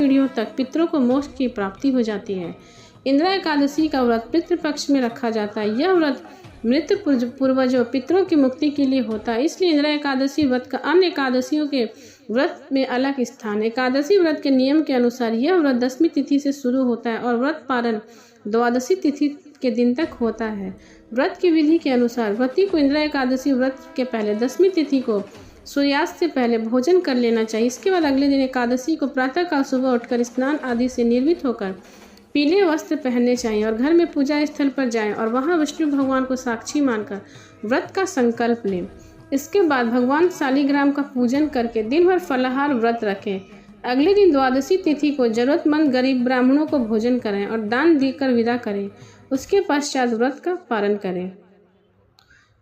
पीढ़ियों तक पितरों को मोक्ष की प्राप्ति हो जाती है। इंदिरा एकादशी का व्रत पितृपक्ष में रखा जाता है। यह व्रत मृत पूर्वजों पितरों की मुक्ति के लिए होता है। इसलिए इंदिरा एकादशी व्रत का अन्य एकादशियों के व्रत में अलग स्थान है। एकादशी व्रत के नियम के अनुसार यह व्रत 10वीं तिथि से शुरू होता है और व्रत पारण 12वीं तिथि के दिन तक होता है। व्रत की विधि के अनुसार व्रती को इंदिरा एकादशी व्रत के पहले 10वीं तिथि को सूर्यास्त से पहले भोजन कर लेना चाहिए। इसके बाद अगले दिन एकादशी को प्रातःकाल सुबह उठकर स्नान आदि से निर्मित होकर पीले वस्त्र पहनने चाहिए और घर में पूजा स्थल पर जाएं और वहां विष्णु भगवान को साक्षी मानकर व्रत का संकल्प लें। इसके बाद भगवान शालिग्राम का पूजन करके दिन भर फलाहार व्रत रखें। अगले दिन 12वीं तिथि को जरूरतमंद गरीब ब्राह्मणों को भोजन कराएं और दान देकर विदा करें। उसके पश्चात व्रत का पारण करें।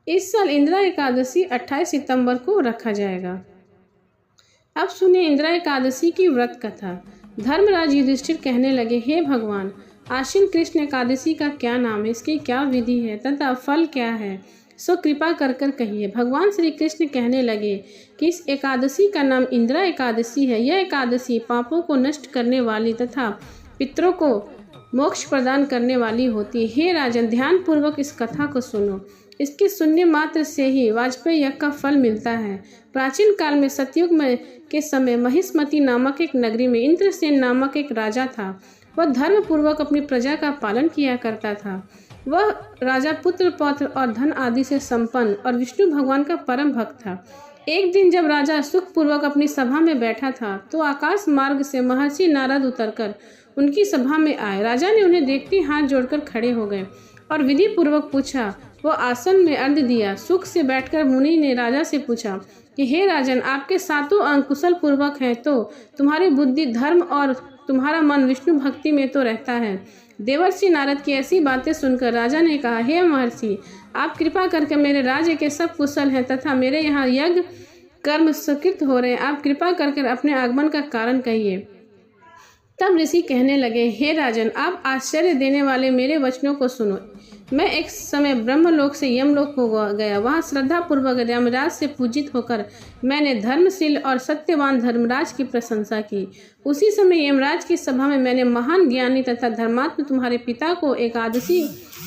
इस साल इंदिरा एकादशी 28 सितंबर को रखा जाएगा। अब सुनिए इंदिरा एकादशी की व्रत कथा। धर्मराज युधिष्ठिर कहने लगे, हे भगवान, आश्विन कृष्ण एकादशी का क्या नाम है, इसकी क्या विधि है तथा फल क्या है, सो कृपा कर कहिए। भगवान श्री कृष्ण कहने लगे कि इस एकादशी का नाम इंदिरा एकादशी है। यह एकादशी पापों को नष्ट करने वाली तथा पितरों को मोक्ष प्रदान करने वाली होती है। हे राजन, ध्यान पूर्वक इस कथा को सुनो। इसके सुनने मात्र से ही वाजपेयी यज्ञ का फल मिलता है। प्राचीन काल में सतयुग में के समय महिष्मती नामक एक नगरी में इंद्रसेन नामक एक राजा था। वह धर्म पूर्वक अपनी प्रजा का पालन किया करता था। वह राजा पुत्र पौत्र और धन आदि से संपन्न और विष्णु भगवान का परम भक्त था। एक दिन जब राजा सुख पूर्वक अपनी सभा में बैठा था तो आकाश मार्ग से महर्षि नारद उतरकर उनकी सभा में आए। राजा ने उन्हें देखते हाथ जोड़कर खड़े हो गए और विधि पूर्वक पूछा। वो आसन में अर्घ्य दिया। सुख से बैठकर मुनि ने राजा से पूछा कि हे राजन, आपके सातों अंग कुशल पूर्वक हैं तो तुम्हारी बुद्धि धर्म और तुम्हारा मन विष्णु भक्ति में तो रहता है। देवर्षि नारद की ऐसी बातें सुनकर राजा ने कहा, हे महर्षि, आप कृपा करके मेरे राज्य के सब कुशल हैं तथा मेरे यहाँ यज्ञ कर्म सुकृत हो रहे हैं। आप कृपा करके अपने आगमन का कारण कहिए। तब ऋषि कहने लगे, हे राजन, आप आश्चर्य देने वाले मेरे वचनों को सुनो। मैं एक समय ब्रह्मलोक से यमलोक को गया। वहाँ श्रद्धा पूर्वक यमराज से पूजित होकर मैंने धर्मशील और सत्यवान धर्मराज की प्रशंसा की। उसी समय यमराज की सभा में मैंने महान ज्ञानी तथा धर्मात्म तुम्हारे पिता को एकादशी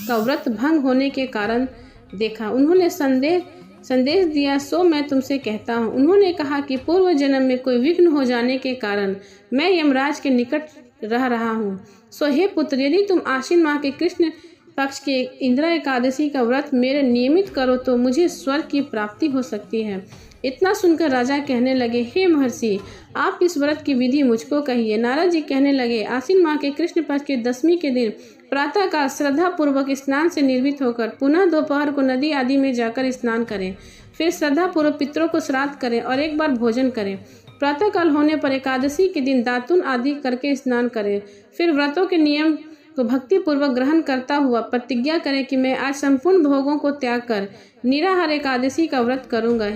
का व्रत भंग होने के कारण देखा। उन्होंने संदेश दिया, सो मैं तुमसे कहता हूँ। उन्होंने कहा कि पूर्व जन्म में कोई विघ्न हो जाने के कारण मैं यमराज के निकट रह रहा हूँ। सो हे पुत्र, यदि तुम आश्विन माह के कृष्ण पक्ष के इंदिरा एकादशी का व्रत मेरे नियमित करो तो मुझे स्वर्ग की प्राप्ति हो सकती है। इतना सुनकर राजा कहने लगे, हे महर्षि, आप इस व्रत की विधि मुझको कहिए। नारद जी कहने लगे, आश्विन माह के कृष्ण पक्ष के 10वीं के दिन प्रातःकाल श्रद्धा पूर्वक स्नान से निर्मित होकर पुनः दोपहर को नदी आदि में जाकर स्नान करें। फिर श्रद्धा पूर्वक पितरों को श्राद्ध करें और एक बार भोजन करें। प्रातःकाल होने पर एकादशी के दिन दातुन आदि करके स्नान करें। फिर व्रतों के नियम को भक्ति पूर्वक ग्रहण करता हुआ प्रतिज्ञा करें कि मैं आज संपूर्ण भोगों को त्याग कर निराहार एकादशी का व्रत करूंगा।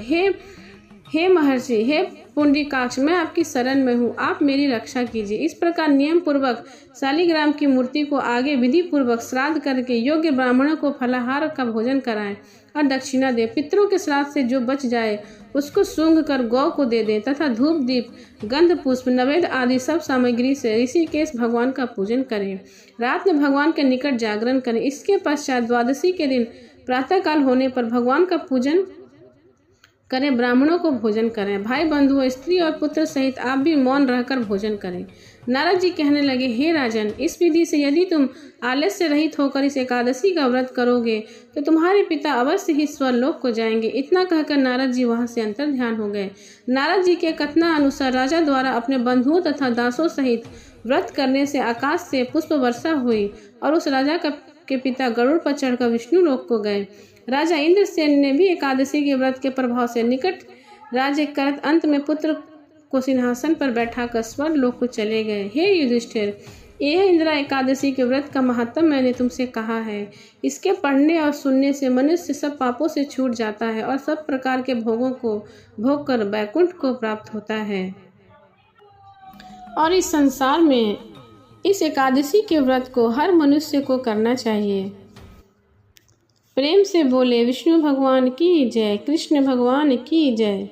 हे महर्षि, हे पुंडरीकाक्ष, मैं आपकी शरण में हूँ, आप मेरी रक्षा कीजिए। इस प्रकार नियम पूर्वक शालिग्राम की मूर्ति को आगे विधि पूर्वक श्राद्ध करके योग्य ब्राह्मणों को फलाहार का भोजन कराएं और दक्षिणा दे। पितरों के श्राद्ध से जो बच जाए उसको सूंघ कर गौ को दे दें तथा धूप दीप गंध पुष्प नैवेद्य आदि सब सामग्री से ऋषिकेश भगवान का पूजन करें। रात में भगवान के निकट जागरण करें। इसके पश्चात 12वीं के दिन प्रातःकाल होने पर भगवान का पूजन करें, ब्राह्मणों को भोजन करें। भाई बंधुओं, स्त्री और पुत्र सहित आप भी मौन रहकर भोजन करें। नारद जी कहने लगे, हे राजन, इस विधि से यदि तुम आलस्य रहित होकर इस एकादशी का व्रत करोगे तो तुम्हारे पिता अवश्य ही स्वर्लोक को जाएंगे। इतना कहकर नारद जी वहां से अंतर ध्यान हो गए। नारद जी के कथना अनुसार राजा द्वारा अपने बंधुओं तथा दासों सहित व्रत करने से आकाश से पुष्प वर्षा हुई और उस राजा के पिता गरुड़ पर चढ़कर विष्णु लोक को गए। राजा इंद्रसेन ने भी एकादशी के व्रत के प्रभाव से निकट राज्य करत अंत में पुत्र को सिंहासन पर बैठाकर स्वर्ग लोक को चले गए। हे युधिष्ठिर, यह इंदिरा एकादशी के व्रत का महत्व मैंने तुमसे कहा है। इसके पढ़ने और सुनने से मनुष्य सब पापों से छूट जाता है और सब प्रकार के भोगों को भोग कर वैकुंठ को प्राप्त होता है। और इस संसार में इस एकादशी के व्रत को हर मनुष्य को करना चाहिए। प्रेम से बोले विष्णु भगवान की जय, कृष्ण भगवान की जय।